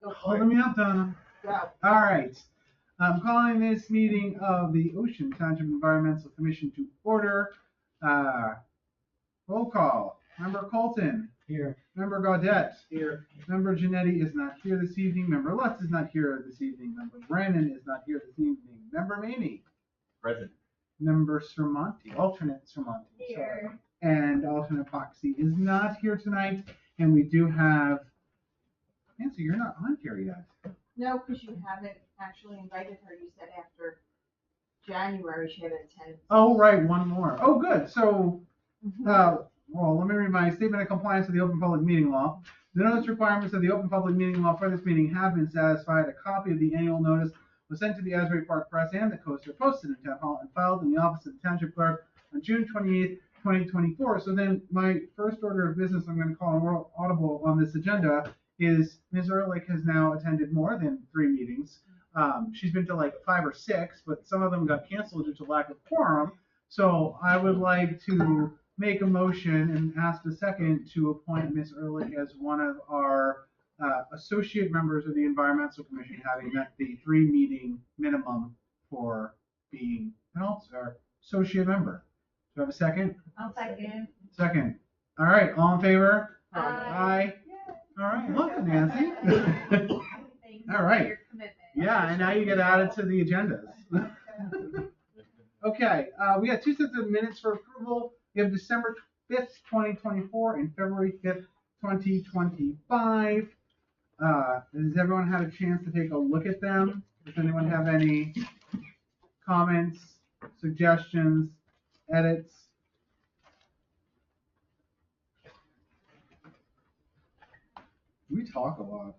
Holding me up, Donna. Go. All right. I'm calling this meeting of the Ocean Township Environmental Commission to order. Roll call. Member Colton. Here. Member Gaudette. Here. Member Janetti is not here this evening. Member Lutz is not here this evening. Member Brannon is not here this evening. Member Mamie. Present. Member Sermonti, alternate Sermonti. Here. And alternate Foxy is not here tonight. And we do have, Nancy, you're not on here yet. No, because you haven't actually invited her. You said after January she had attended. Oh, right, one more. Oh, good. So, well, let me read my statement of compliance with the Open Public Meeting Law. The notice requirements of the Open Public Meeting Law for this meeting have been satisfied. A copy of the annual notice was sent to the Asbury Park Press and the Coaster, posted in Town Hall, and filed in the office of the Township Clerk on June 28th, 2024. So then my first order of business I'm going to call an audible on this agenda is Ms. Ehrlich has now attended more than 3 meetings. She's been to like 5 or 6, but some of them got canceled due to lack of quorum. So I would like to make a motion and ask the second to appoint Ms. Ehrlich as one of our associate members of the Environmental Commission, having met the 3 meeting minimum for being an associate member. Do you have a second? I'll second. Second. All right, all in favor? Aye. Aye. All right, look, Nancy. Thank you All right. for your commitment. Yeah, and now you get added to the agendas. Okay, we got 2 sets of minutes for approval. We have December 5th, 2024 and February 5th, 2025. Has everyone had a chance to take a look at them? Does anyone have any comments, suggestions, edits? We talk a lot.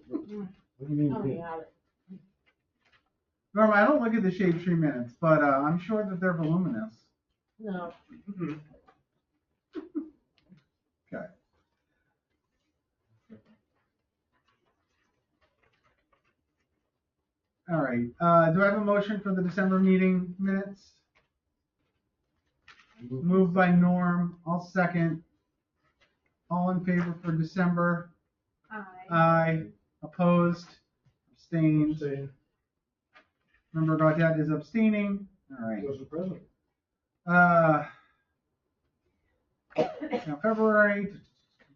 What do you mean? Oh, yeah. Norma, I don't look at the shade tree minutes, but I'm sure that they're voluminous. No. Okay. All right. Do I have a motion for the December meeting minutes? Moved by Norm. I'll second. All in favor for December? Aye. Aye. Opposed? Abstained? Member Gaudette is abstaining. All right. Was the president? Now February.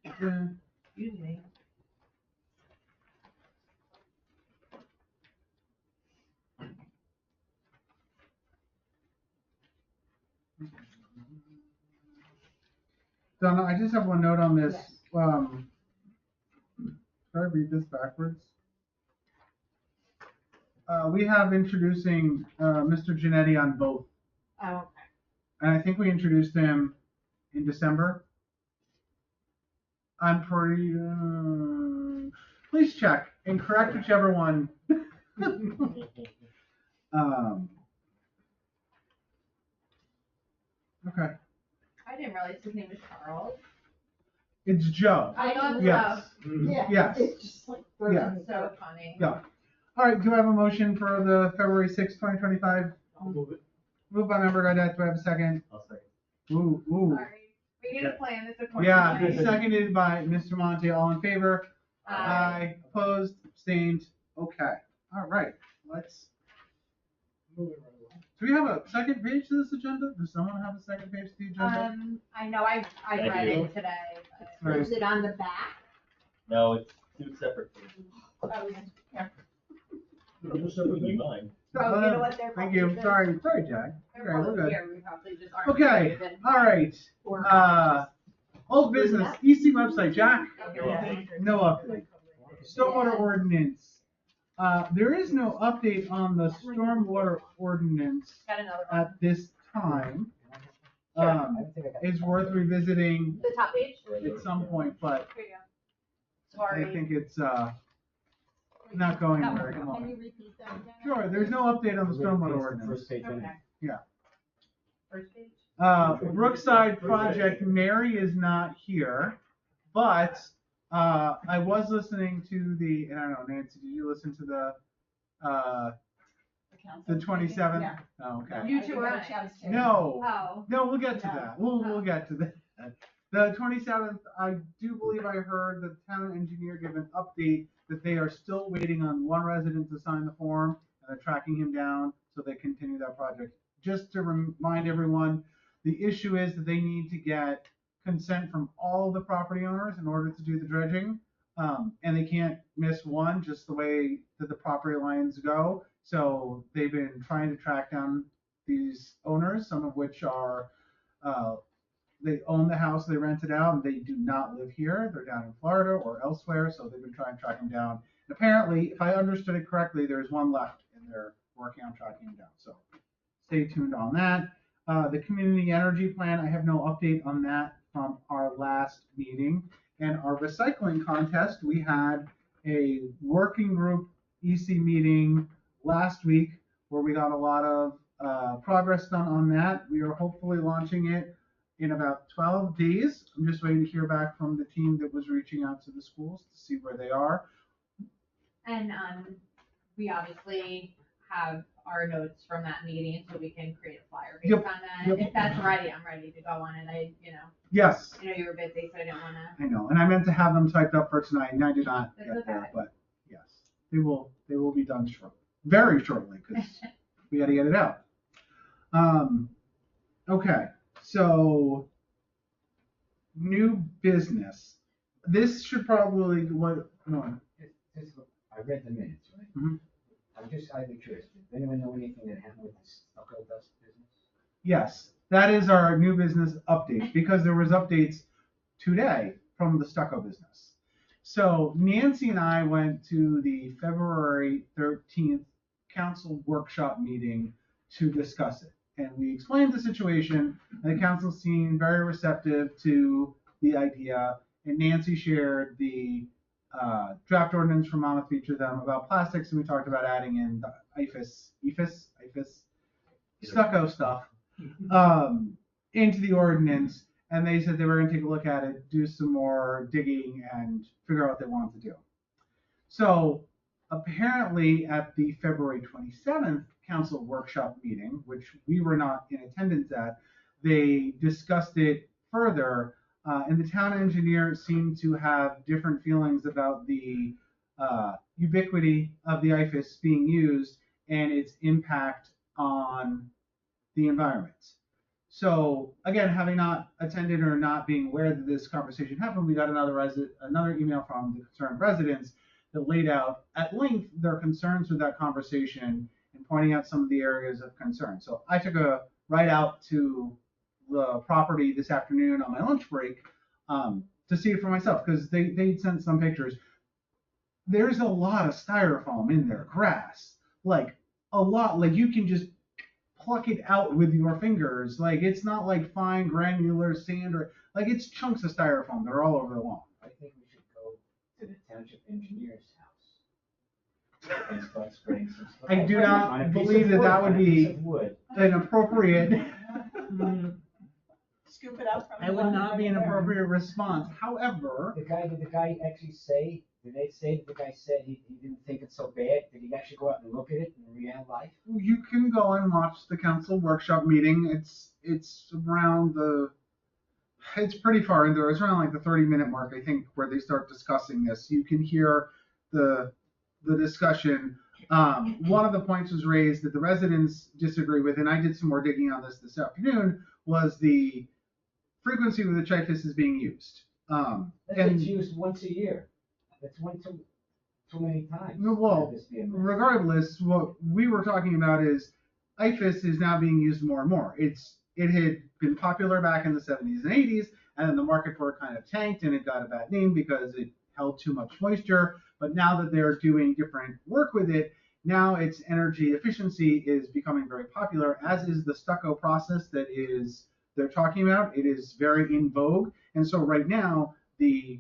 Excuse me. Donna, I just have one note on this. Yes. Should I read this backwards? We have introducing Mr. Janetti on both. Oh, okay. And I think we introduced him in December. I'm pretty. Please check and correct whichever one. Okay. I didn't realize his name was Charles. It's Joe. I thought Yes. Yeah. Yes. It's just like Yeah. so funny. Yeah. All right. Do I have a motion for the February 6th, 2025? I'll move it. Moved by member Gaudette. Do I have a second? I'll second. Ooh, ooh. Sorry. We need to plan this accordingly. Yeah, seconded by Mr. Monte. All in favor? Aye. Opposed? Abstained? Okay. All right. Let's. Move it right along. Do we have a second page to this agenda? Does someone have a second page to the agenda? I know I Thank read you. it today. All right. Is it on the back? No, it's 2 separate things. Oh, yeah. Just Would be everything. mine. Oh, you know what? They're Thank you. probably Sorry, Jack. They're Okay, we're probably good. here. We probably just aren't. Okay. creative and- All right. or Old business. EC website. Jack. Okay. No update. Stormwater ordinance. There is no update on the stormwater ordinance Got another one. at this time. Sure. It's worth revisiting The top page? at some point, but Here you go. I Sorry. think it's not going anywhere at the Can moment. you repeat that again? Sure, there's no update on the stormwater ordinance. First page. Okay. Yeah. First page? Brookside project, Mary is not here, but I was listening to the, and I don't know, Nancy, did you listen to the 27th? Yeah. Oh, okay. You two were on. No, Oh. no, we'll get to that. We'll get to that. The 27th, I do believe I heard the town engineer give an update that they are still waiting on one resident to sign the form, and they're tracking him down so they continue that project. Just to remind everyone, the issue is that they need to get consent from all the property owners in order to do the dredging. And they can't miss one, just the way that the property lines go. So they've been trying to track down these owners, some of which are, they own the house, they rent it out, and they do not live here. They're down in Florida or elsewhere, so they've been trying to track them down. And apparently, if I understood it correctly, there's one left, and they're working on tracking him down. So stay tuned on that. The community energy plan, I have no update on that from our last meeting. And our recycling contest, we had a working group EC meeting last week where we got a lot of progress done on that. We are hopefully launching it in about 12 days. I'm just waiting to hear back from the team that was reaching out to the schools to see where they are. And we obviously have our notes from that meeting, so we can create a flyer based Yep, on that. yep. If that's ready, I'm ready to go on it. Yes, I know you were busy, so I didn't wanna. I know. And I meant to have them typed up for tonight, and I did not That's get there, okay. but yes, they will be done shortly, very shortly, because we got to get it out. Okay, so new business. This should probably what? No, I read the minutes, right? Mhm. I'd be curious, does anyone know anything that happened with the stucco dust business? yes, that is our new business update because there was updates today from the stucco business. So Nancy and I went to the February 13th council workshop meeting to discuss it. And we explained the situation, and the council seemed very receptive to the idea. And Nancy shared the draft ordinance from Monmouth Beach with them about plastics, and we talked about adding in the IFAS stucco stuff into the ordinance. And they said they were going to take a look at it, do some more digging, and figure out what they wanted to do. So apparently at the February 27th council workshop meeting, which we were not in attendance at, they discussed it further, and the town engineer seemed to have different feelings about the ubiquity of the IFAS being used and its impact on the environment. So again, having not attended or not being aware that this conversation happened, we got another email from the concerned residents that laid out at length their concerns with that conversation and pointing out some of the areas of concern. So I took a ride out to the property this afternoon on my lunch break to see it for myself because they sent some pictures. There's a lot of styrofoam in their grass, like a lot. Like you can just pluck it out with your fingers. Like it's not like fine granular sand or like it's chunks of styrofoam that are all over the lawn. I think we should go to the township engineer's house and start spraying some stuff. I do not On a piece believe of that wood, that would on a piece be of wood. an appropriate. Scoop it up from. It would not be an appropriate response. However, Did the guy actually say, did they say that the guy said he didn't think it's so bad? Did he actually go out and look at it in real life? you can go and watch the council workshop meeting. It's around it's pretty far in there. It's around like the 30-minute mark, I think, where they start discussing this. You can hear the discussion. One of the points was raised that the residents disagree with, and I did some more digging on this afternoon, was the frequency with which IFAS is being used. It's used once a year. That's too many times. Well, regardless, what we were talking about is IFAS is now being used more and more. It had been popular back in the 70s and 80s, and then the market for it kind of tanked, and it got a bad name because it held too much moisture. But now that they're doing different work with it, now its energy efficiency is becoming very popular, as is the stucco process that they're talking about. It is very in vogue, and so right now the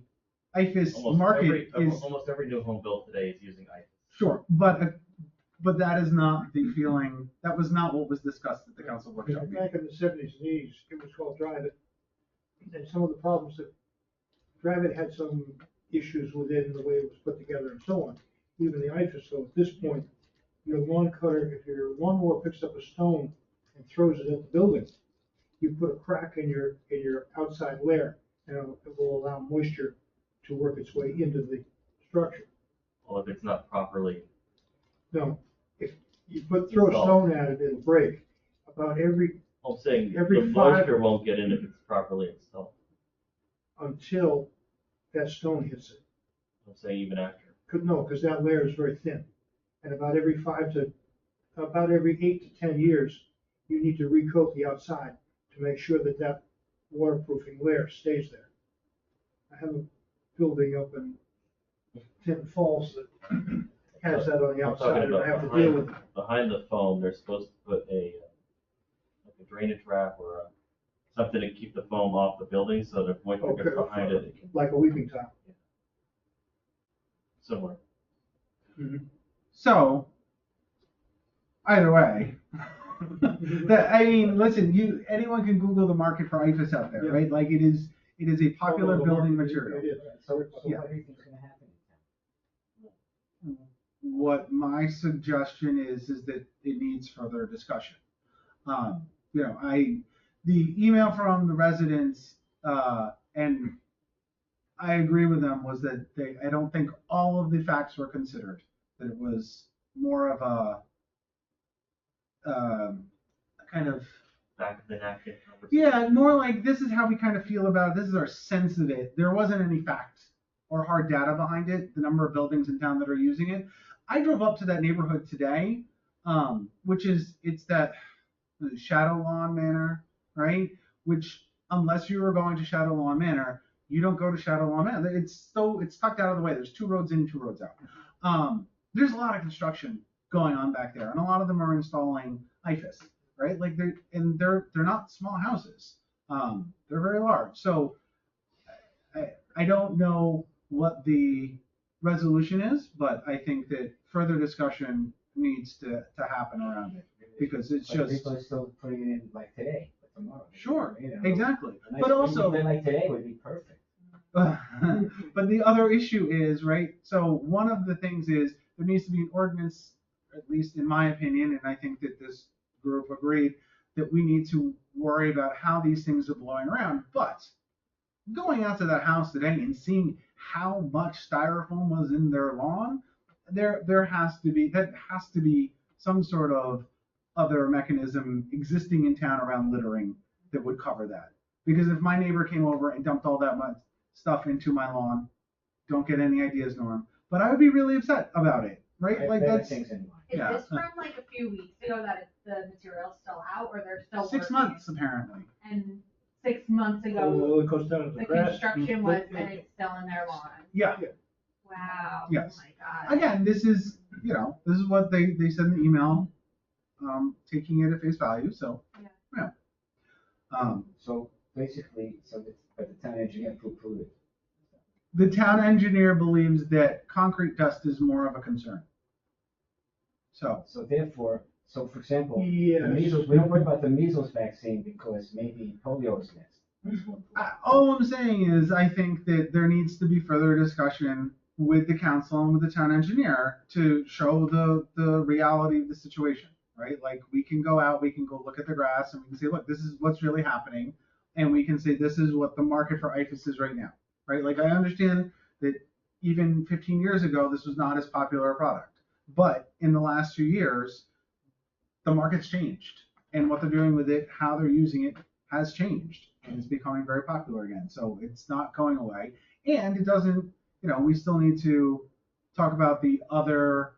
IFAS market is almost every new home built today is using IFAS. sure, but that is not the feeling. That was not what was discussed at the council workshop. Back in the 70s and 80s, it was called Drive It. And some of the problems that Drive It had some issues within the way it was put together and so on. Even the IFAS, so at this point, your lawn cutter, if your lawnmower picks up a stone and throws it at the building, you put a crack in your outside layer. it will allow moisture to work its way into the structure. Well, if it's not properly, No, if you throw stone at it, it'll break. About I'm saying Every the five- moisture won't get in if it's properly installed. until that stone hits it. I'm saying even after. Because that layer is very thin. And about every 8 to 10 years, you need to recoat the outside to make sure that that waterproofing layer stays there. I have a building up in Tinton Falls that has that on the I'm outside, talking and I about have to deal with it. behind the foam, they're supposed to put like a drainage wrap or something to keep the foam off the building, so that if moisture gets behind it, it can Like a weeping tile. similar. So, either way, I mean, listen, anyone can Google the market for IFAS out there, Yeah. right? Like it is a popular Although the building market- material. It is. So Yeah. what do you think's gonna happen in town? What my suggestion is that it needs further discussion. The email from the residents, and I agree with them, was that I don't think all of the facts were considered. That it was more of a kind of, Back of the napkin conversation. yeah, more like this is how we kind of feel about it. This is our sense of it. There wasn't any fact or hard data behind it. The number of buildings in town that are using it. I drove up to that neighborhood today, it's that Shadow Lawn Manor, right? Which, unless you were going to Shadow Lawn Manor, you don't go to Shadow Lawn Manor. It's tucked out of the way. There's 2 roads in, 2 roads out. There's a lot of construction going on back there, and a lot of them are installing IFAS, right? Like they're not small houses. They're very large. So I don't know what the resolution is, but I think that further discussion needs to happen around it, because it's But just, people are still putting it in like today, but tomorrow. sure, You know, exactly. a nice But also, spring like today would be perfect. but the other issue is, right, so one of the things is there needs to be an ordinance, at least in my opinion, and I think that this group agreed, that we need to worry about how these things are blowing around. But going out to that house today and seeing how much styrofoam was in their lawn, there has to be some sort of other mechanism existing in town around littering that would cover that. Because if my neighbor came over and dumped all that much stuff into my lawn, don't get any ideas, Norm, but I would be really upset about it, right? Like Better that's things in mind. Is Yeah. this from like a few weeks ago that the material's still out, or they're still 6 working months it? apparently. And 6 months ago, Oh, it goes down to the the grass. construction was, and it's still in their lawn. Yeah. Wow. Yes. Oh my God. Again, this is what they said in the email, taking it at face value. So yeah. So basically, but the town engineer poo-pooed it. The town engineer believes that concrete dust is more of a concern. So So therefore, for example, Yes. the measles, we don't worry about the measles vaccine because maybe polio is next. all I'm saying is I think that there needs to be further discussion with the council and with the town engineer to show the reality of the situation, right? Like we can go out, we can go look at the grass, and we can say, look, this is what's really happening, and we can say this is what the market for IFAS is right now, right? Like I understand that even 15 years ago this was not as popular a product, but in the last few years the market's changed, and what they're doing with it, how they're using it, has changed, and it's becoming very popular again. So it's not going away, and it doesn't. We still need to talk about the other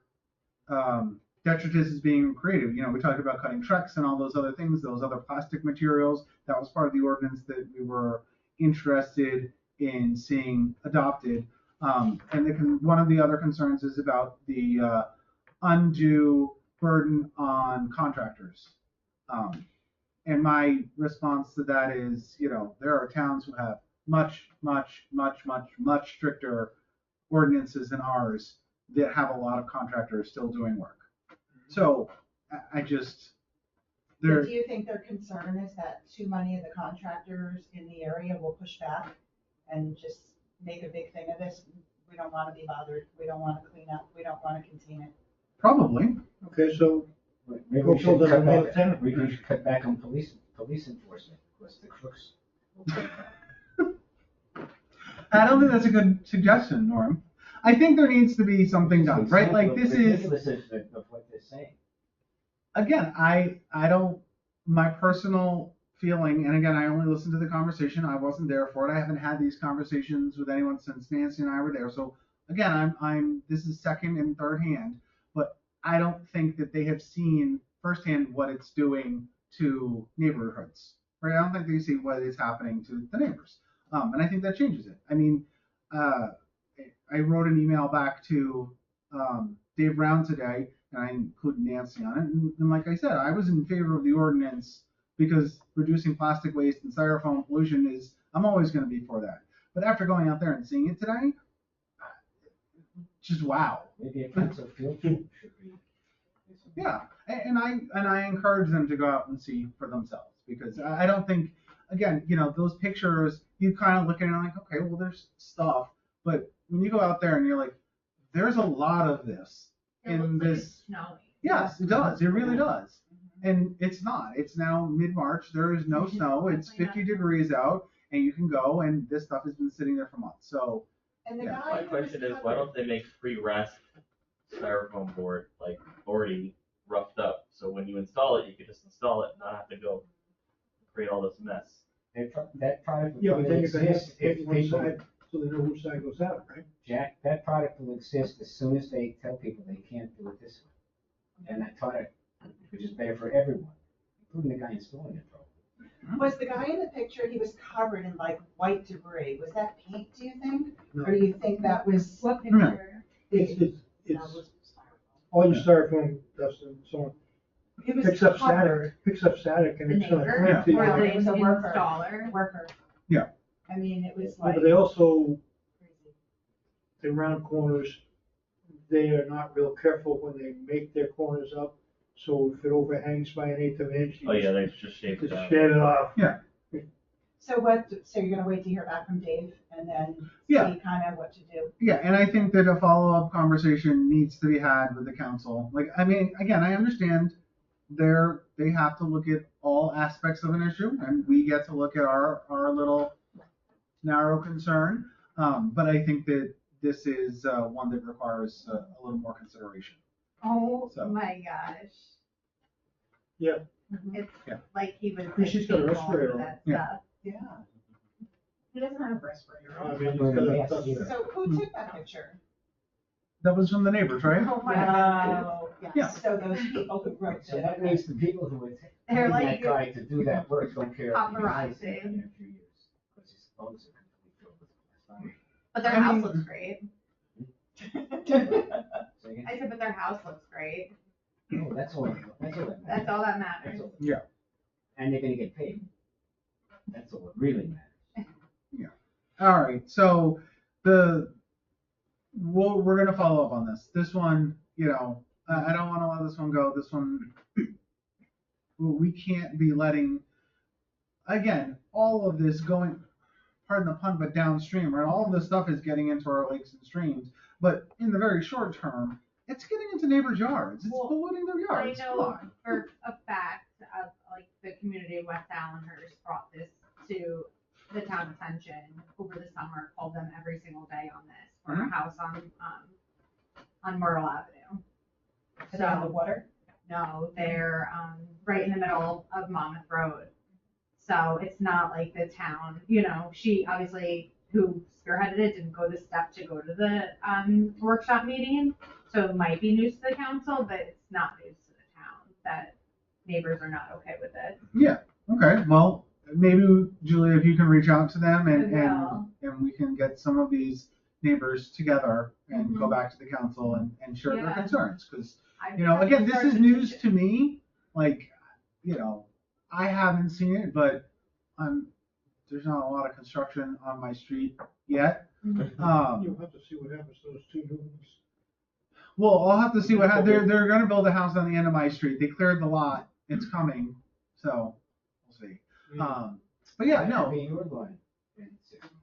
detritus being created. We talked about cutting Trex and all those other things, those other plastic materials. That was part of the ordinance that we were interested in seeing adopted. And one of the other concerns is about the undue burden on contractors. And my response to that is, there are towns who have much stricter ordinances than ours that have a lot of contractors still doing work. So I just, But do you think their concern is that too many of the contractors in the area will push back and just make a big thing of this? We don't want to be bothered. We don't want to clean up. We don't want to contain it. probably. Okay, so Maybe Go we should build cut another back, town. we should cut back on police enforcement, because the crooks will take that. I don't think that's a good suggestion, Norm. I think there needs to be something done, right? Like this is, Ridiculousness of what they're saying. again, I don't, my personal feeling, and again, I only listened to the conversation. I wasn't there for it. I haven't had these conversations with anyone since Nancy and I were there. So again, this is second and third hand, but I don't think that they have seen firsthand what it's doing to neighborhoods, right? I don't think they see what is happening to the neighbors. And I think that changes it. I mean, I wrote an email back to Dave Brown today, and I included Nancy on it. And like I said, I was in favor of the ordinance because reducing plastic waste and styrofoam pollution is, I'm always going to be for that. But after going out there and seeing it today, just wow. Maybe a council field trip should be. Yeah, and I encourage them to go out and see for themselves because I don't think, again, those pictures, you kind of look at it and like, okay, well, there's stuff, but when you go out there and you're like, there's a lot of this It in looks like this. it's snowing. Yes, it does. It really does. And it's not. It's now mid-March. There is no snow. It's 50 degrees out, and you can go. And this stuff has been sitting there for months. So And the Yeah. guy My who was question is, why don't they make pre-rest styrofoam board, like already roughed up? So when you install it, you can just install it and not have to go create all this mess. That product Yeah, will but then you're gonna have exist to if pick one people, side, so they know which side goes out, right? Jack, that product will exist as soon as they tell people they can't do it this way. And that product, which is better for everyone, including the guy installing it. Was the guy in the picture, he was covered in like white debris, was that paint, do you think? No. Or do you think that was? What No. picture? It's all your styrofoam dust and so on. He was Picks up covered. static and The it's gonna neighbor? clamp to you. Or Yeah. the It was a worker. installer? Worker. Yeah. I mean, it was Yeah, like. But they also, the round corners, they are not real careful when they make their corners up. So if it overhangs by an eighth of an inch, Oh you yeah, they just shaved it just out. shave it off. So you're gonna wait to hear back from Dave and then Yeah. see kind of what to do? yeah, and I think that a follow-up conversation needs to be had with the council. Like, I mean, again, I understand they have to look at all aspects of an issue, and we get to look at our little narrow concern. But I think that this is one that requires a little more consideration. Oh So. my gosh. Yeah. It's Yeah. like he was. Yeah, she's got a like, painful respirator with on. that Yeah. stuff. Yeah. He doesn't have a respirator. I on. mean, Well, it's they have to got do a- that. So who took that picture? That was from the neighbors, right? Oh my gosh. Oh, Yeah. yes, so those people who wrote So it. that means the people who would They're pay like that guy to do that work don't care if he dies paparazzi. in a few years. Because his lungs are completely filled with plastic. But their I house mean- looks great. Say again? I said, but their house looks great. No, that's all that matters. That's all that matters. That's all. Yeah. And they're gonna get paid. That's all that really matters. All right, so we're gonna follow up on this. This one, I don't want to let this one go. This one, we can't be letting, again, all of this going, pardon the pun, but downstream, right? All of this stuff is getting into our lakes and streams, but in the very short term, it's getting into neighbors' yards. It's Well, polluting their I yards. Come know on. for a fact of like the community of West Allenhurst brought this to the town attention over the summer, called them every single day on this for a house on Myrtle Avenue. Are they on the water? No, they're right in the middle of Monmouth Road. So it's not like the town, she obviously, who spearheaded it, didn't go the step to go to the workshop meeting. So it might be news to the council, but it's not news to the town that neighbors are not okay with it. Yeah. Okay. Well, maybe Julia, if you can reach out to them I and will. we can get some of these neighbors together and go Mhm. back to the council and share their Yeah. concerns because I've again, this is started news to- to me. Like, I haven't seen it, but there's not a lot of construction on my street yet. You'll have to see what happens to those two new ones. Well, I'll have to see what they're going to build a house on the end of my street. They cleared the lot. It's coming, so we'll see. But yeah, That no, could be your line in 6 months.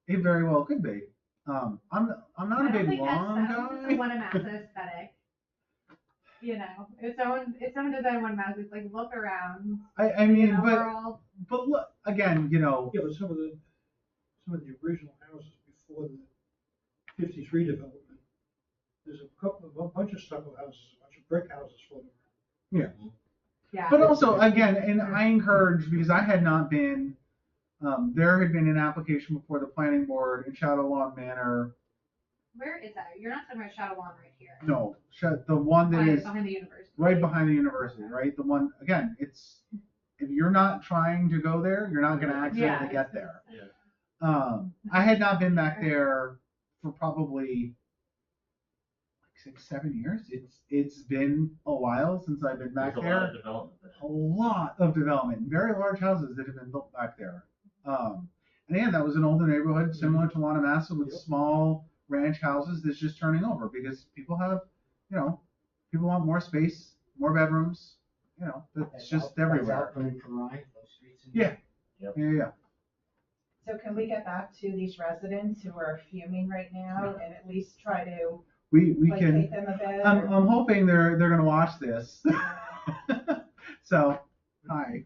it very well could be. I'm not a I don't big think long that's guy. the one Massa aesthetic. If someone does that in one Massa, it's like look around. I mean, We're all but look again. Yeah, but some of some of the original houses before the 53 development. There's a bunch of stucco houses, a bunch of brick houses floating around. Yeah. But also, again, and I encourage, because I had not been, there had been an application before the planning board in Shadow Lawn Manor. Where is that? You're not talking about Shadow Lawn right here. No, the one that is Behind the university. right behind the university, right? The one, again, it's, if you're not trying to go there, you're not gonna accidentally get there. Yeah. I had not been back there for probably like 6-7 years. It's been a while since I've been back There's a there. lot of development there. A lot of development, very large houses that have been built back there. And again, that was an older neighborhood similar to Wanamassa with Yep. small ranch houses that's just turning over because people have, people want more space, more bedrooms. That's just everywhere. Outgoing from Ryan, those streets. Yeah. Yep. Yeah. So can we get back to these residents who are fuming right now and at least try to We placate can. them a bit? I'm hoping they're gonna watch this. So, hi.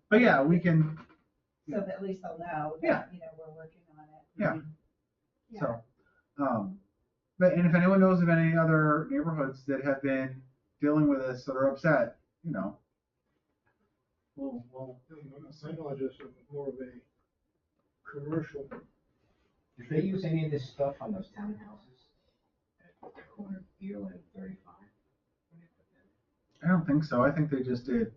But yeah, we can. So that at least they'll know Yeah. that, we're working on it. Yeah. Yeah. So, and if anyone knows of any other neighborhoods that have been dealing with this that are upset, we'll My knowledge is more of a commercial. Did they use any of this stuff on those townhouses? At the corner of Beal and 35? I don't think so. I think they just did.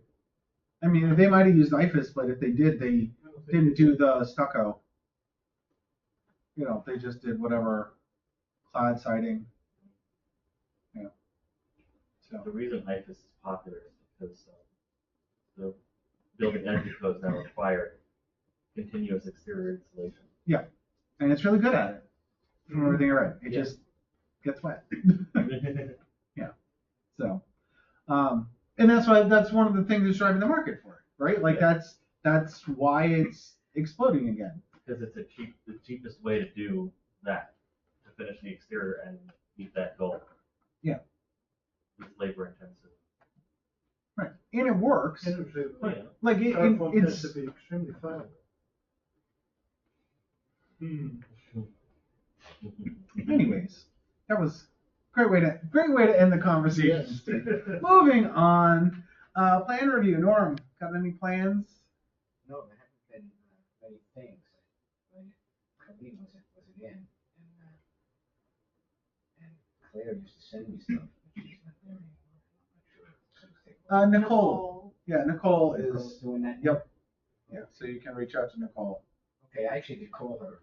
I mean, they might have used IFAS, but if they did, they didn't do the stucco. They just did whatever clad siding. So, The reason IFAS is popular is because the building energy codes now require continuous exterior insulation. and it's really good at it. From everything I read, it Yeah. just gets wet. So, and that's one of the things that's driving the market for it, right? Like Yeah. that's why it's exploding again. Because it's the cheapest way to do that, to finish the exterior and meet that goal. Yeah. It's labor intensive. Right, and it works. And it was Right. Yeah. Like styrofoam tends it's to be extremely flammable. anyways. That was great way to end the conversation. Yes. Moving on, plan review. Norm, got any plans? No, there haven't been many things. Colleen wasn't in, and Claire used to send me stuff. But she's not there anymore. I'm not sure. Nicole. Yeah, Nicole Nicole's is. doing that. Yep. Yeah, so you can reach out to Nicole. Okay, I actually did call her.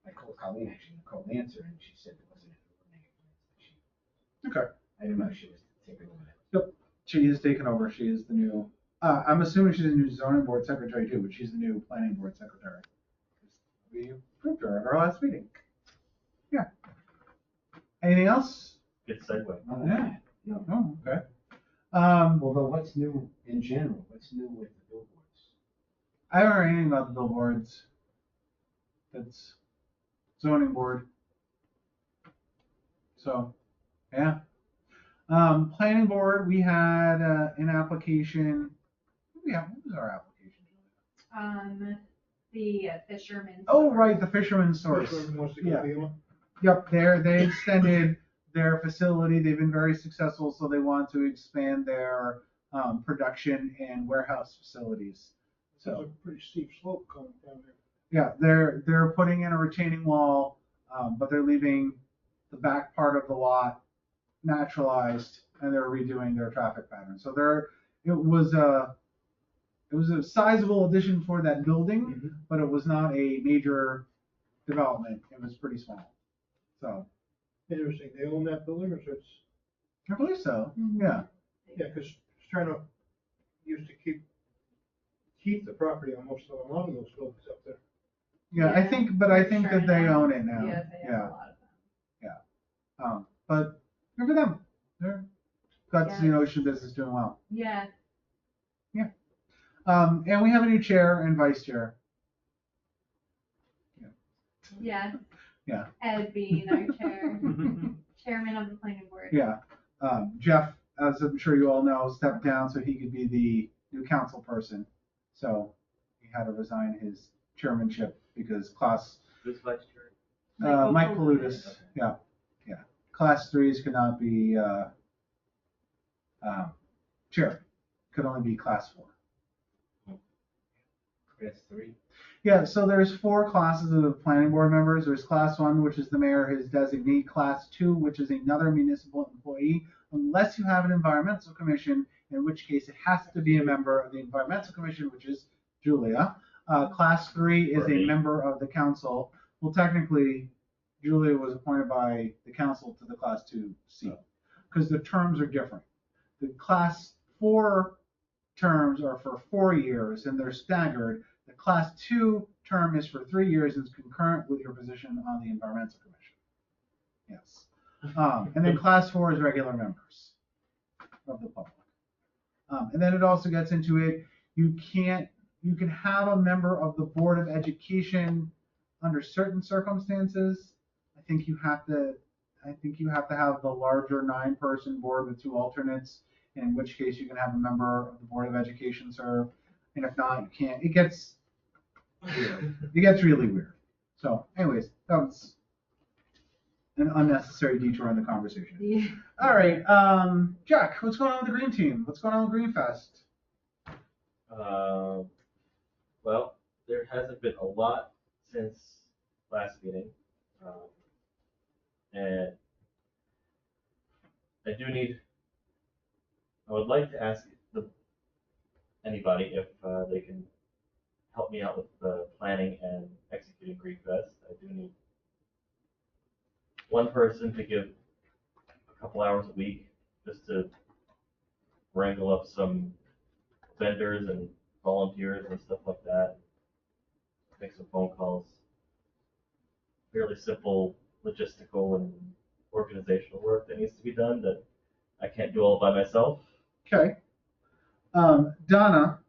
I called Colleen actually. Nicole answered, and she said it wasn't in her name. Okay. I didn't know she was taking over that. She is taking over. She is the new. I'm assuming she's the new zoning board secretary too, but she's the new planning board secretary. We approved her at our last meeting. Yeah. Anything else? Good segue. Oh, Yeah. No. Oh, okay. Although, what's new in general? What's new with the billboards? I haven't heard anything about the billboards. That's zoning board. So, yeah. Planning board, we had an application. What was our application? The fisherman's. Oh, right, the fisherman's source. Whoever wants to Yeah. go beyond. Yep, they extended their facility. They've been very successful, so they want to expand their production and warehouse facilities. There's So, a pretty steep slope coming down there. yeah, they're putting in a retaining wall, but they're leaving the back part of the lot naturalized, and they're redoing their traffic pattern. So it was a sizable addition for that building, but it was not a major development. It was pretty small. So Interesting. They own that building, or so it's, I believe so. Mhm. Yeah. yeah, because it's trying to, used to keep the property on most of, a lot of those buildings up there. Yeah, I think that they own it now. Yeah, they have a lot of them. But good for them. They're got Yes. the ocean business doing well. Yeah. And we have a new chair and vice chair. Yeah. Yeah. Ed being our chairman of the planning board. Yeah. Jeff, as I'm sure you all know, stepped down so he could be the new council person. So he had to resign his chairmanship because class, Who's vice chair? Mike Michael Palutis, yeah. Class threes could not be, chair, could only be class four. That's three. Yeah, so there's four classes of planning board members. There's class one, which is the mayor, his designee. Class two, which is another municipal employee, unless you have an environmental commission, in which case it has to be a member of the environmental commission, which is Julia. Class three is Or a me. member of the council. Well, technically, Julia was appointed by the council to the class two seat, because the terms are different. The class four terms are for 4 years and they're staggered. The class two term is for 3 years and is concurrent with your position on the environmental commission. Yes. And then class four is regular members of the public. And then it also gets into it, you can have a member of the Board of Education under certain circumstances. I think you have to have the larger 9-person board with 2 alternates, in which case you can have a member of the Board of Education serve. And if not, you can't. It gets weird. It gets really weird. So anyways, that was an unnecessary detour in the conversation. Yeah. All right, Jack, what's going on with the Green Team? What's going on with Green Fest? Well, there hasn't been a lot since last meeting. And I would like to ask anybody if they can help me out with the planning and executing Green Fest. I do need one person to give a couple hours a week just to wrangle up some vendors and volunteers and stuff like that. Make some phone calls. Fairly simple logistical and organizational work that needs to be done that I can't do all by myself. Okay. Donna,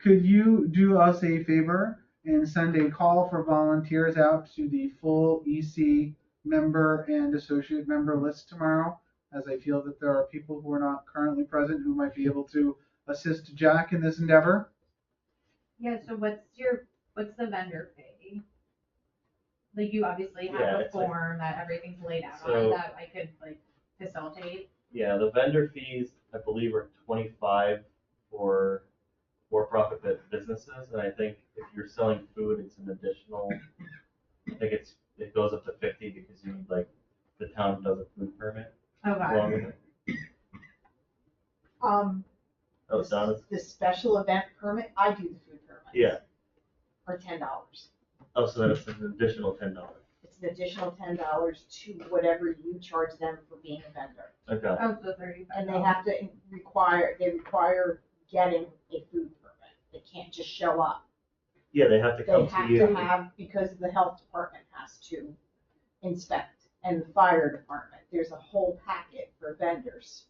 could you do us a favor and send a call for volunteers out to the full EC member and associate member list tomorrow, as I feel that there are people who are not currently present who might be able to assist Jack in this endeavor? Yeah, so what's the vendor fee? Like, you obviously have Yeah, a it's like- form that everything's laid out So- on that I could like facilitate. Yeah, the vendor fees, I believe, are 25 for for-profit businesses, and I think if you're selling food, it's an additional, I think it goes up to 50 because you need, like, the town does a food permit along Okay. with it. Oh, Donna's, The special event permit, I do the food permits. yeah, For $10. oh, so that's an additional $10. It's an additional $10 to whatever you charge them for being a vendor. Okay, Oh, so 35. And they have to require getting a food permit. They can't just show up. yeah, they have to They come have to to you. have, because the health department has to inspect, and the fire department. There's a whole packet for vendors,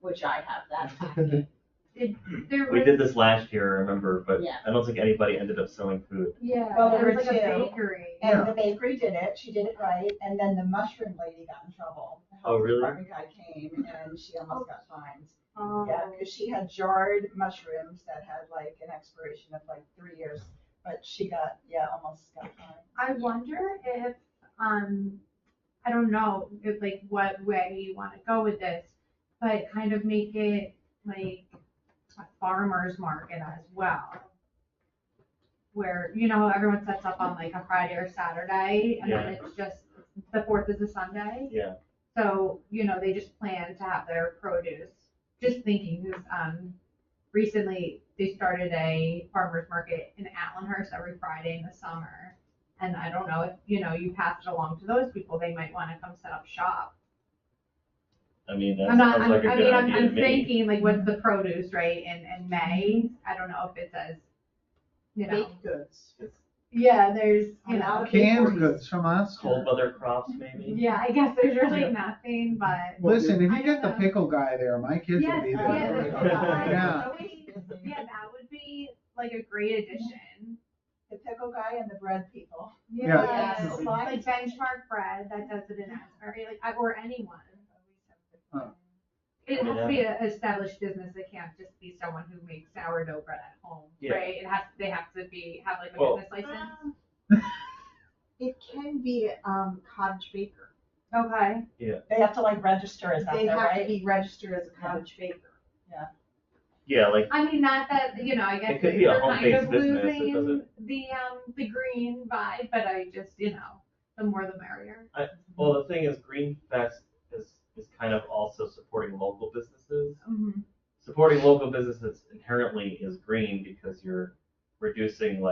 which I have that packet. There We was- did this last year, I remember, but Yeah. I don't think anybody ended up selling food. Yeah, Well, there there was were like a two. bakery. Yeah. And the bakery did it, she did it right, and then the mushroom lady got in trouble. The Oh, health really? department guy came and she almost got fined. Oh. Yeah, because she had jarred mushrooms that had like an expiration of like 3 years, but she got, almost got fined. I wonder if, I don't know, if like what way you want to go with this, but kind of make it like a farmer's market as well. Where, everyone sets up on like a Friday or Saturday and then it's just, the 4th is a Sunday. Yeah, So, they just plan to have their produce. Just thinking, because recently they started a farmer's market in Allenhurst every Friday in the summer. And I don't know if, you pass it along to those people, they might want to come set up shop. I mean, that I'm not, sounds like a good idea to I'm me. thinking like what's the produce, right, in May? I don't know if it says, Baked goods. Yeah, there's, Canned goods from us. Cold weather crops, maybe? Yeah, I guess there's really nothing, but. Listen, if I you don't get the know. pickle guy there, my kids will Yes, be yeah, there. that Yeah. would be like a great addition. The pickle guy and the bread people. Yeah. Yes. Like Benchmark Bread that does it in Asbury, or anyone. It has to be an established business. It can't just be someone who makes sourdough bread at home, Yeah. right? They have to have like a Well- business license. It can be, cottage baker. Okay. They have to like register as that, They have to right? be registered as a cottage baker. Yeah, like, I mean, not that, I guess It could be a they're kind home-based of business, it losing doesn't- the green vibe, but I just, the more the merrier. well, the thing is, Green Fest is kind of also supporting local businesses. Mm-hmm. Supporting local businesses inherently is green because you're reducing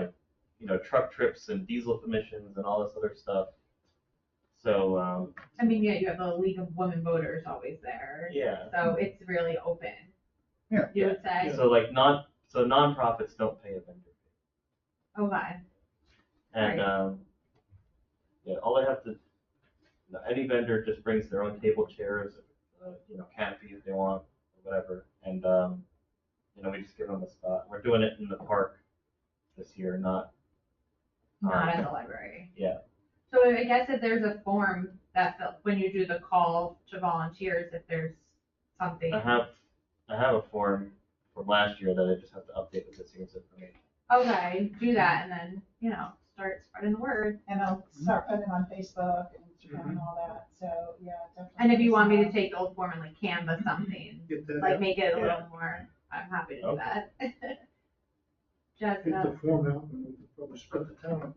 truck trips and diesel emissions and all this other stuff. So, I mean, yeah, you have the League of Women Voters always there. yeah. So it's really open. Yeah. You would say? So nonprofits don't pay a vendor fee. Okay. And, all they have to, any vendor just brings their own table, chairs, canopy if they want, or whatever. And, we just give them a spot. We're doing it in the park this year, not Not at the library. Yeah. So I guess if there's a form when you do the call to volunteers, if there's something. I have a form from last year that I just have to update with this year's information. Okay, do that and then, start spreading the word. And I'll start putting it on Facebook and Instagram and all that, so, yeah, definitely. And if you want me to take the old form and like canvas something, Get that like out. make it a Yeah. little more, I'm happy to do Okay. that. Just, Get the form out and we can probably split the town.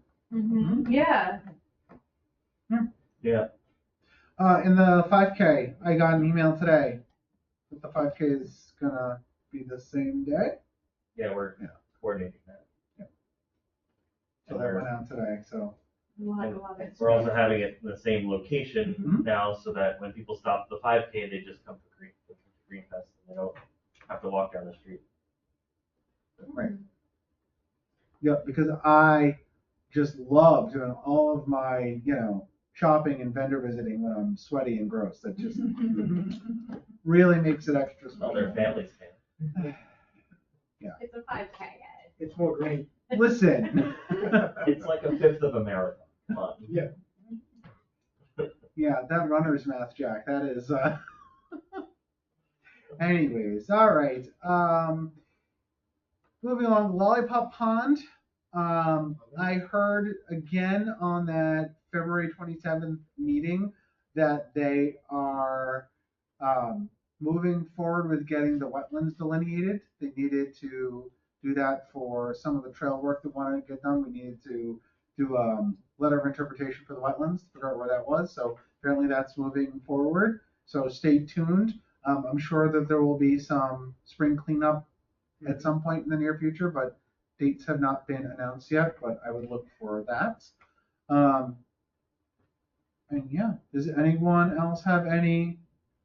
yeah. Yeah. In the 5K, I got an email today that the 5K is gonna be the same day. Yeah, we're coordinating that. So that went out today, so. Love it. We're also having it in the same location Mhm. now, so that when people stop the 5K, they just come to Green Fest, and they don't have to walk down the street. Right. Yep, because I just love doing all of my, shopping and vendor visiting when I'm sweaty and gross. That just really makes it extra Well, their special. families can. It's a 5K, Ed. It's more green. Listen, It's like a fifth of a marathon. Fun. Yeah. yeah, that runner's math, Jack, that is, anyways, all right. Moving along, Lollipop Pond. I heard again on that February 27th meeting that they are moving forward with getting the wetlands delineated. They needed to do that for some of the trail work that wanted to get done. We needed to do a letter of interpretation for the wetlands to figure out where that was. So apparently that's moving forward. So stay tuned. I'm sure that there will be some spring cleanup at some point in the near future, but dates have not been announced yet, but I would look for that. And yeah, does anyone else have any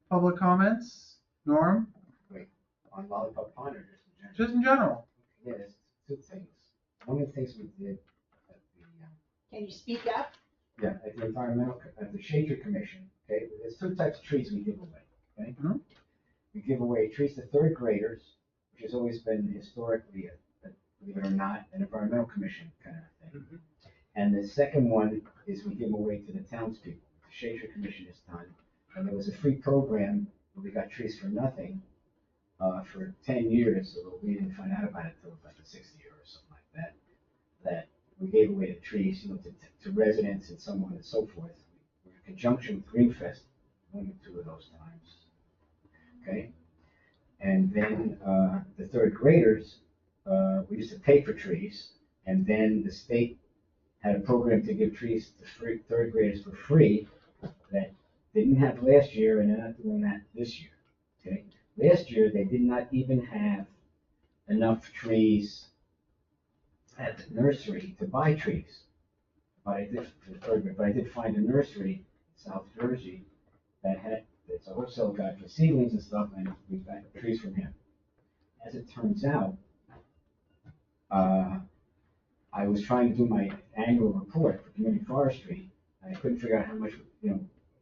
public comments? Norm? On Lollipop Pond or just in general? Just in general. Yeah, there's two things. One of the things we did at Can you speak up? at the environmental, at the Shaker Commission, okay, there's two types of trees we give away, okay? Mhm. We give away trees to third graders, which has always been historically, believe it or not, an environmental commission kind of thing. And the second one is we give away to the townspeople. The Shaker Commission is done, and there was a free program where we got trees for nothing, for 10 years, although we didn't find out about it until like the 6th year or something like that, that we gave away the trees, to residents and so on and so forth. In conjunction with Greenfest, one or two of those times, okay? And then, the third graders, we used to pay for trees, and then the state had a program to give trees to third graders for free that they didn't have last year, and they're not doing that this year, okay? Last year, they did not even have enough trees at the nursery to buy trees. But I did find a nursery in South Jersey it's a wholesale guy for seedlings and stuff, and we got trees from him. As it turns out, I was trying to do my annual report for community forestry, and I couldn't figure out how much,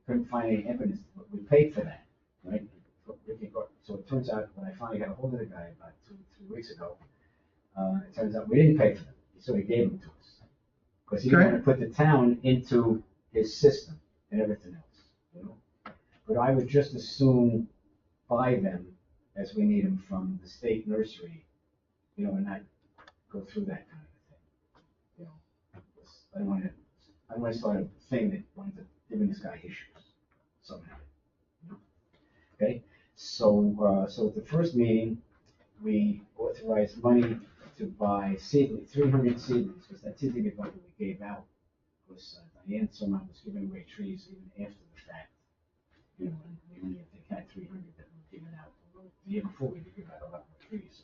couldn't find any evidence that we paid for that, right? So it turns out, when I finally got a hold of the guy about 2 weeks ago, it turns out we didn't pay for them, so he gave them to us. Because he didn't want to put the town into his system and everything else, But I would just assume buy them as we need them from the state nursery, you know, and not go through that kind of thing. You know, I don't want to start a thing that winds up giving this guy issues somehow. You know? Okay, so at the first meeting, we authorized money to buy seedlings, 300 seedlings, because that's typically what we gave out. Was Diane somehow was giving away trees even after the fact. You know, and we only, I think, had 300 that were given out. The year before, we did give out a lot more trees.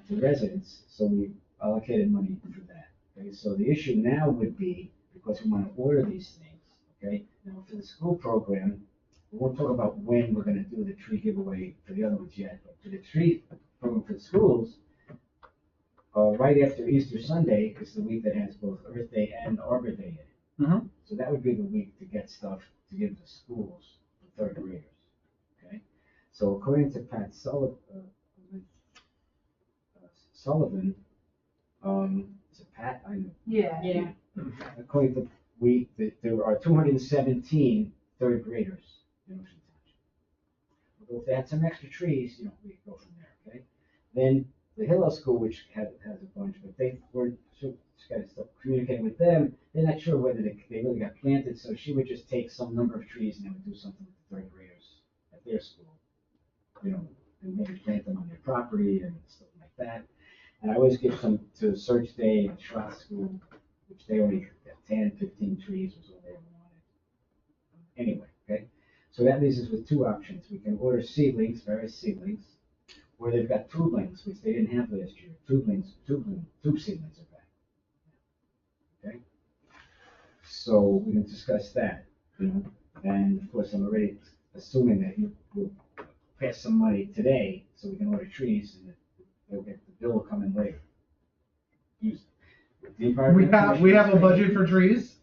To residents, so we allocated money for that. Okay, so the issue now would be, because we want to order these things, okay, now for the school program, we won't talk about when we're gonna do the tree giveaway for the other ones yet, but for the tree program for the schools, right after Easter Sunday is the week that has both Earth Day and Arbor Day in it. Mhm. So that would be the week to get stuff to give to schools for third graders, okay? So according to Pat Sullivan, is it Pat? I know. Yeah. According to there are 217 third graders in Ocean Township. Well, if they had some extra trees, you know, we could go from there, okay? Then the Hillel School, which has a bunch, but they were, so just got to start communicating with them. They're not sure whether they really got planted, so she would just take some number of trees and they would do something with the third graders at their school. You know, and maybe plant them on their property and stuff like that. And I always give some to Search Day and Schroth School, which they only got 10, 15 trees was all they ever wanted. Anyway, okay? So that leaves us with two options. We can order seedlings, various seedlings, or they've got tubelings, which they didn't have last year. Tube seedlings are back. Okay? So we can discuss that, you know, and of course I'm already assuming that you will pass some money today so we can order trees and they'll get, the bill will come in later. Use the We environmental have commission- a budget for trees?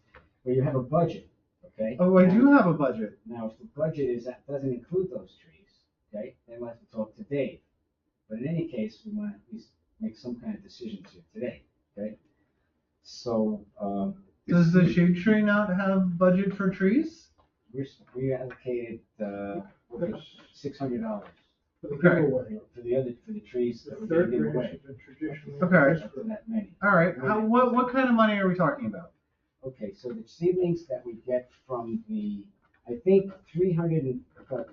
Well, you have a budget, okay? Oh, I do have a budget. Now, if the budget doesn't include those trees, okay, then we'll have to talk to Dave. But in any case, we want to at least make some kind of decisions here today, okay? So, Does the shade tree not have budget for trees? we allocated, $600 For the Okay. giveaway. for the trees The that we're third gonna give graders away. have been traditionally. Okay. Up to that many. All right, what kind of money are we talking about? Okay, so the seedlings that we get from I think 300 and,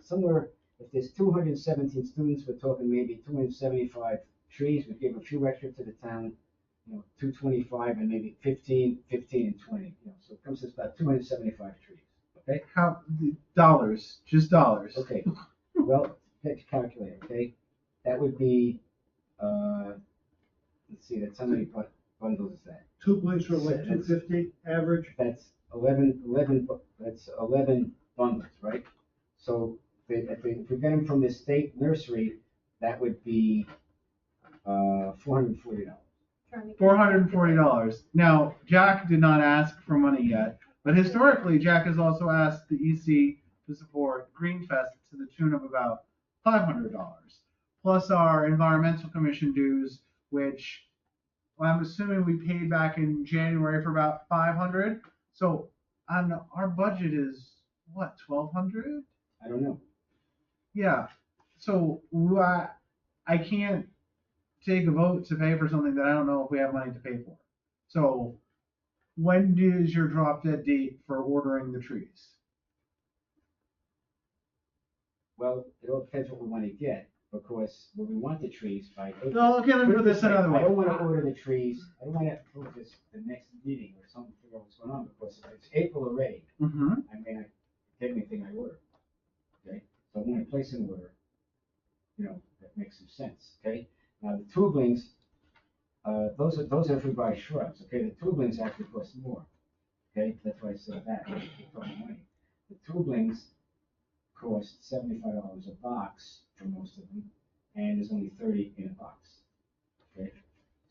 somewhere, if there's 217 students, we're talking maybe 275 trees. We give a few extra to the town, you know, 225 and maybe 15 and 20, you know, so it comes to about 275 trees, okay? How, dollars, just dollars. Okay, well, get your calculator, okay? That would be, let's see, that's how many bundles is that? Two plates are like 250 average. That's 11 bundles, right? So if we get them from the state nursery, that would be $440. $440. Now, Jack did not ask for money yet, but historically, Jack has also asked the EC to support Greenfest to the tune of about $500, plus our environmental commission dues, which I'm assuming we paid back in January for about $500. So our budget is what, $1,200? I don't know. Yeah. So I can't take a vote to pay for something that I don't know if we have money to pay for. So when is your drop dead date for ordering the trees? Well, it all depends what we want to get, because when we want the trees by. No, okay, let me put this another I don't way. want to order the trees, I don't want to approve this the next meeting or something, figure out what's going on, because it's April already. Mm-hmm. I mean, I get anything I order, okay? So I'm gonna place an order, you know, that makes some sense, okay? Now, the tubelings, those are if we buy shrubs, okay? The tubelings actually cost more, okay? That's why I said that, we're talking money. The tubelings cost $75 a box for most of them, and there's only 30 in a box, okay?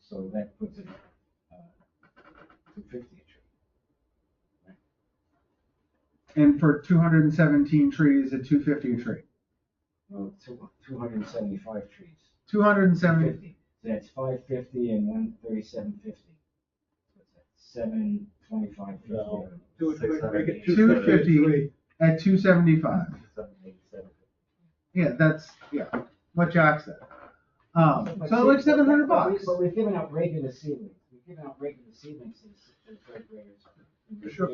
So that puts it, $250 a tree. And for 217 trees at $250 a tree. Well, 275 trees. 270. 50. So that's 550 and 137.50. What's that? 725.50. No. Do it quick, make it 250. 253. at 275. 787. Yeah, that's, what Jack said. So like 700 bucks. But we've given out regular ceilings. We've given out regular ceilings to the third graders. Sure.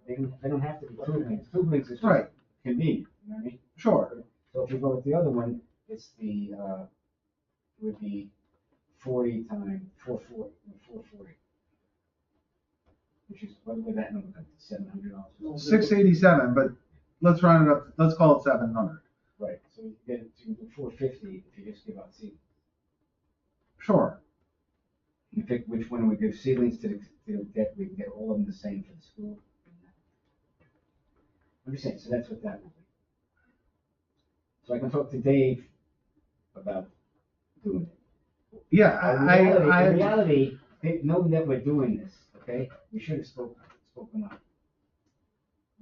They don't have to be tubelings. Tubelings is just Right. convenient, you know what I mean? Sure. So if you go with the other one, it's the, would be 40 times 440. Which is, what would that number come to, $700? 687, but let's round it up. Let's call it 700. Right, so you get it to 450 if you just give out ceilings. Sure. You pick which one we give ceilings to we can get all of them the same for the school. I'm just saying, so that's what that would be. So I can talk to Dave about doing it. Yeah, In reality, knowing that we're doing this, okay, we should have spoken up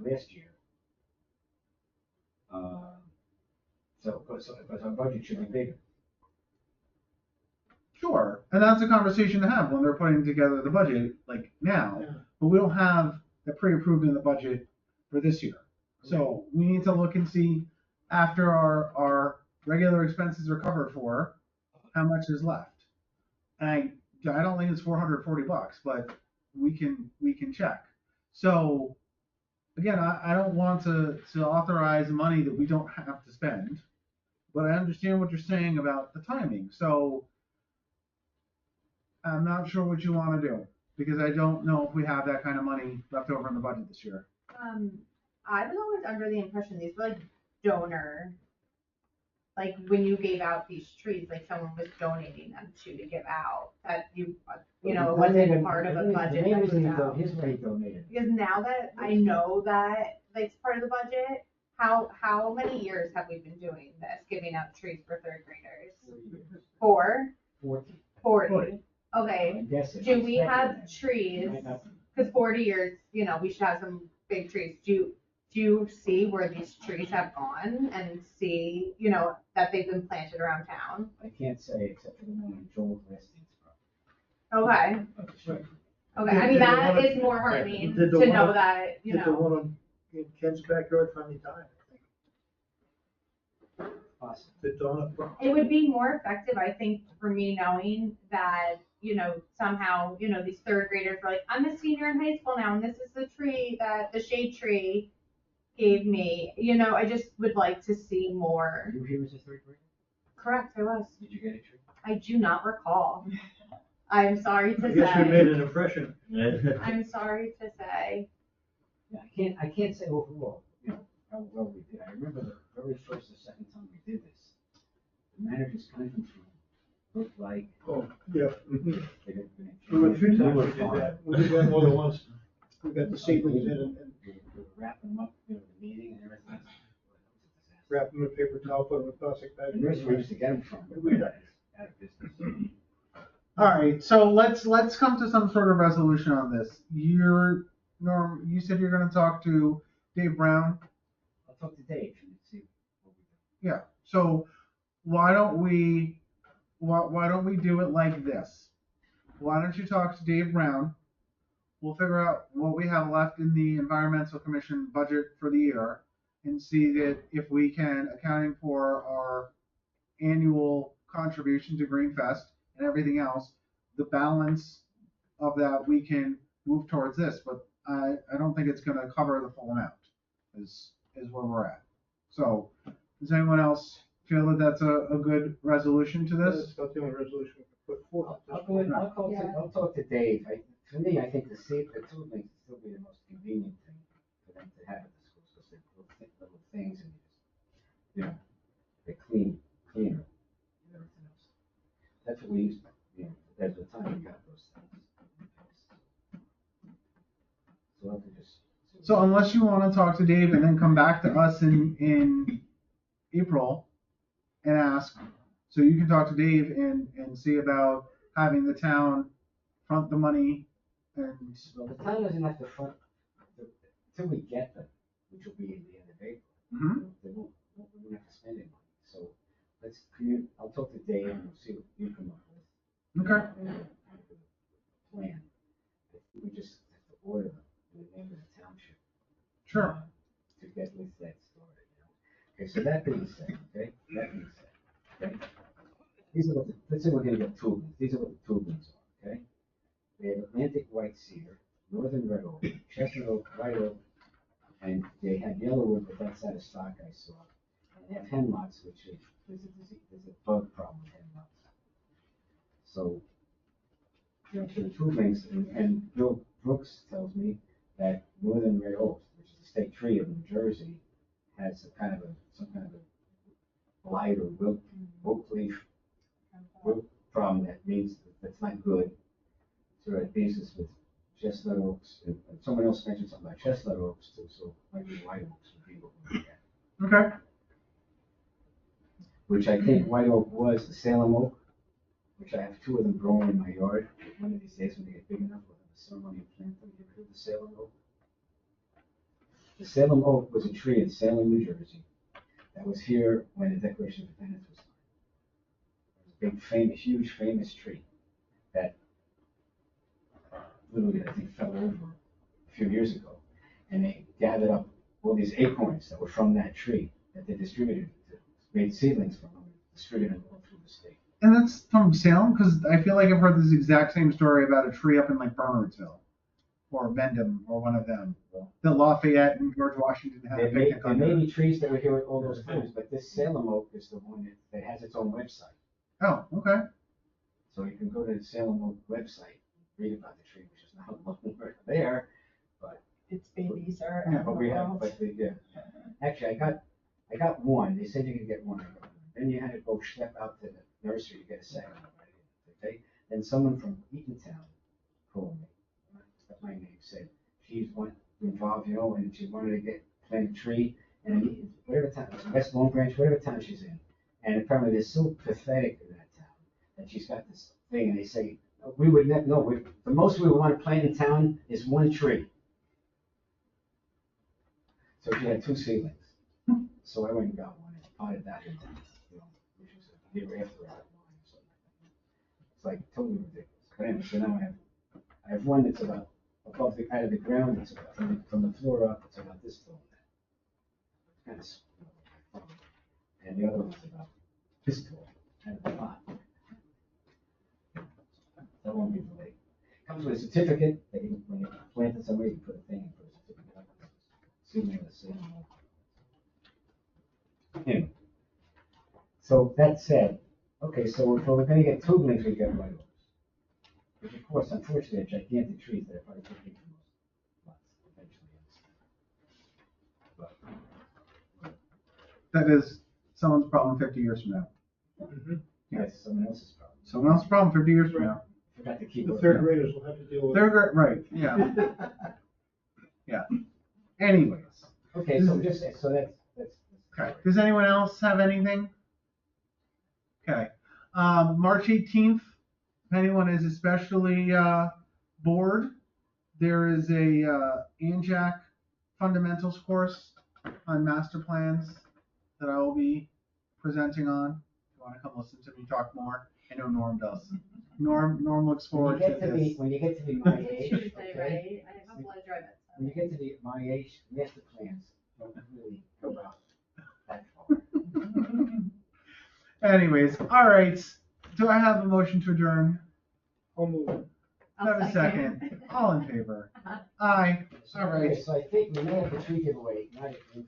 last year. So, because our budget should be bigger. sure. And that's a conversation to have when they're putting together the budget, like now. Yeah. But we don't have it pre-approved in the budget for this year. So we need to look and see after our regular expenses are covered for, how much is left. And I don't think it's 440 bucks, but we can check. So again, I don't want to authorize money that we don't have to spend, but I understand what you're saying about the timing. So I'm not sure what you want to do because I don't know if we have that kind of money left over in the budget this year. I was always under the impression these were like donor, like when you gave out these trees, like someone was donating them to give out, that you know, it wasn't part of a budget that was out. Here's where he donated. Because now that I know that like, it's part of the budget, how many years have we been doing this, giving out trees for third graders? 4? 40. 40. Okay. I'm guessing. Do I'm we have speculating. trees? Might not be. Because 40 years, you know, we should have some big trees. Do you see where these trees have gone and see, you know, that they've been planted around town? I can't say except for the one on Joel Weston's Okay. property. Okay. I mean, that is more heartening Did the to one know on- that, you Did the know. one in Ken's backyard finally die, I think. Possible. The donut. It would be more effective, I think, for me knowing that, you know, somehow, you know, these third graders were like, I'm a senior in high school now, and this is the tree that the shade tree gave me. You know, I just would like to see more. You here as a third grader? Correct, I was. Did you get a tree? I do not recall. I'm sorry I to guess we made say. an impression. I'm sorry to say. Yeah, I can't say overall, you know, how well we did. I remember the very first or second time we did this. The manager's conference room looked like. Oh, yeah. they didn't- We went a few we times, were we did fine. that. We did that more than once. We got the seedlings in and We were wrapping them up, you know, the meeting and everything. That was a disaster. wrapped them in paper towel, put them in plastic bags. The nursery used to get them from, We- out of business. All right, so let's come to some sort of resolution on this. You said you're going to talk to Dave Brown. I'll talk to Dave and see what we do. Yeah. So why don't we do it like this? Why don't you talk to Dave Brown? We'll figure out what we have left in the environmental commission budget for the year and see that if we can, accounting for our annual contribution to Greenfest and everything else, the balance of that we can move towards this. But I don't think it's going to cover the full amount. Is where we're at. So does anyone else feel that that's a good resolution to That's this? about the only resolution we could put forth. I'll talk to Dave. For me, I think the two things would still be the most convenient thing for them to have at the schools, because they're little things and you know, they're cleaner and everything else. That's what we used to, you know, at the time we got those things. So I can just. So unless you want to talk to Dave and then come back to us in April and ask, so you can talk to Dave and see about having the town front the money and. Well, the town doesn't have to front, until we get them, which will be in the end of April. Mhm. We won't have to spend any money. So I'll talk to Dave and we'll see what you come up with. Okay. Plan. We just have to order them in the name of the township. Sure. To get at least that started, you know. Okay, so that being said, okay? These are what let's say we're gonna get tubulins. These are what the tubulins are, okay? They have Atlantic white cedar, northern red oak, chestnut oak, white oak, and they have yellow wood, but that's out of stock I saw. And they have hemlocks, which is, there's a bug problem with hemlocks. So, you know, for the tubulins, and Bill Brooks tells me that northern red oak, which is a state tree of New Jersey, has some kind of a blight or wilt leaf wilt problem that means that's not good. So it basis with chestnut oaks, and someone else mentioned something about chestnut oaks too, so maybe white oaks would be what we get. Okay. Which I think white oak was the Salem oak, which I have 2 of them growing in my yard. One of these days when they get big enough, we'll have a ceremony and plant them. You heard the Salem oak? The Salem oak was a tree in Salem, New Jersey, that was here when the Declaration of Independence was signed. It was a big, famous, huge, famous tree that literally, I think, fell over a few years ago. And they gathered up all these acorns that were from that tree that they distributed, made seedlings from them, distributed them all through the state. And that's from Salem, because I feel like I've heard this exact same story about a tree up in like Bernardsville or Bendham or one of them. The Lafayette and George Washington had a There may, picnic there under. may be trees that were here at all those times, but this Salem oak is the one that has its own website. Oh, okay. So you can go to the Salem Oak website, read about the tree, which is not longer there, but. Its babies are Yeah, out But in we the have, world. but yeah. Actually, I got one. They said you could get one. Then you had to go step out to the nursery to get a second one. Okay. Then someone from Eatontown called me. That's my name. Said she's involved, you know, and she wanted to plant a tree and whatever town, West Long Branch, whatever town she's in. And apparently they're so pathetic in that town that she's got this thing, and they say we would never no. The most we would want to plant in town is 1 tree. So she had 2 seedlings. So I went and got one and potted that one, you know, which was a year after I got mine. So it's like totally ridiculous. But anyway, so now I have one that's about above the out of the ground. It's about from the floor up. It's about this tall. It's kind of small. And the other one's about this tall out of the pot. That won't be delayed. Comes with a certificate that when you plant it somewhere, you put a thing in for a certificate. Seedling the same. Anyway, so that said, okay, so if we're going to get tubulins, we get white oaks. Which, of course, unfortunately, are gigantic trees that are probably too big for most lots eventually. But That is someone's problem 50 years from now. that's someone else's problem. Someone else's problem 50 years from now. Forgot to keep The it. third graders will have to deal with it. They're great, right? Yeah. Yeah. Anyways, Okay, so that's. okay. Does anyone else have anything? Okay. March 18th, if anyone is especially bored, there is a ANJAC fundamentals course on master plans that I will be presenting on. If you want to come listen to me talk more, I know Norm does. Norm looks forward to this. When you get to be my age, Tuesday, okay? right? I have a blood drive at When you 7. get to be my age, master plans don't really go out that far. Anyways, all right. Do I have a motion to adjourn? I'll move it. I have a second. All in favor? Aye. All right. Okay, so I think we may have the tree giveaway, not in